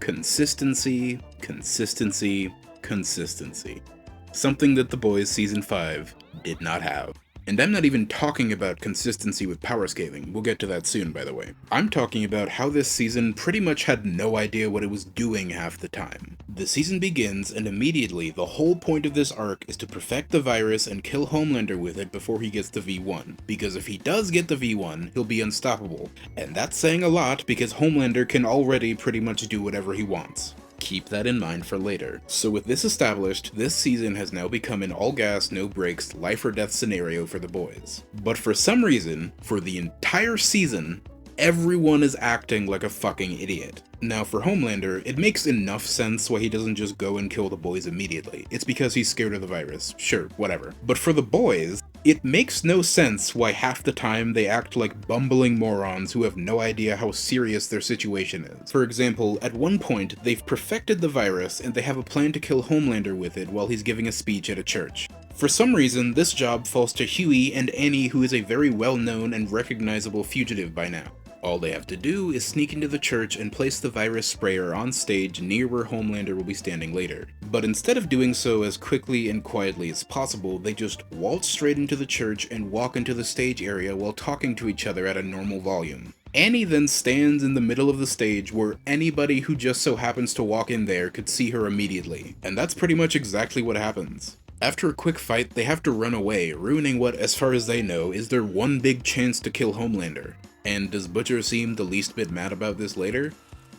Consistency, consistency, consistency. Something that The Boys Season 5 did not have. And I'm not even talking about consistency with power scaling, we'll get to that soon by the way. I'm talking about how this season pretty much had no idea what it was doing half the time. The season begins and immediately the whole point of this arc is to perfect the virus and kill Homelander with it before he gets the V1, because if he does get the V1, he'll be unstoppable. And that's saying a lot because Homelander can already pretty much do whatever he wants. Keep that in mind for later. So with this established, this season has now become an all gas, no brakes, life or death scenario for the boys. But for some reason, for the entire season, everyone is acting like a fucking idiot. Now for Homelander, it makes enough sense why he doesn't just go and kill the boys immediately. It's because he's scared of the virus. Sure, whatever. But for the boys, it makes no sense why half the time they act like bumbling morons who have no idea how serious their situation is. For example, at one point, they've perfected the virus and they have a plan to kill Homelander with it while he's giving a speech at a church. For some reason, this job falls to Hughie and Annie, who is a very well-known and recognizable fugitive by now. All they have to do is sneak into the church and place the virus sprayer on stage near where Homelander will be standing later. But instead of doing so as quickly and quietly as possible, they just waltz straight into the church and walk into the stage area while talking to each other at a normal volume. Annie then stands in the middle of the stage where anybody who just so happens to walk in there could see her immediately. And that's pretty much exactly what happens. After a quick fight, they have to run away, ruining what, as far as they know, is their one big chance to kill Homelander. And does Butcher seem the least bit mad about this later?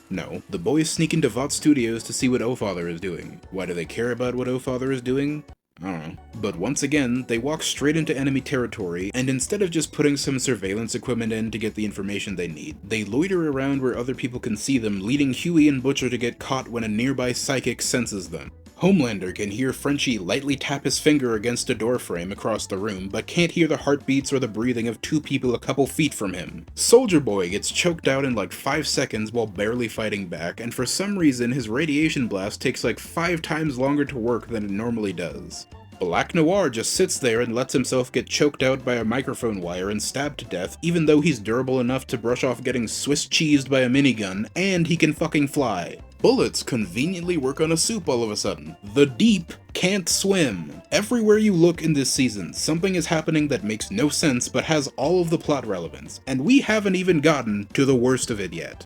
No. The boys sneak into Vought Studios to see what O-Father is doing. Why do they care about what O-Father is doing? I don't know. But once again, they walk straight into enemy territory, and instead of just putting some surveillance equipment in to get the information they need, they loiter around where other people can see them, leading Hughie and Butcher to get caught when a nearby psychic senses them. Homelander can hear Frenchie lightly tap his finger against a doorframe across the room, but can't hear the heartbeats or the breathing of two people a couple feet from him. Soldier Boy gets choked out in like 5 seconds while barely fighting back, and for some reason his radiation blast takes like 5 times longer to work than it normally does. Black Noir just sits there and lets himself get choked out by a microphone wire and stabbed to death, even though he's durable enough to brush off getting Swiss cheesed by a minigun, and he can fucking fly. Bullets conveniently work on a soup all of a sudden. The Deep can't swim. Everywhere you look in this season, something is happening that makes no sense but has all of the plot relevance, and we haven't even gotten to the worst of it yet.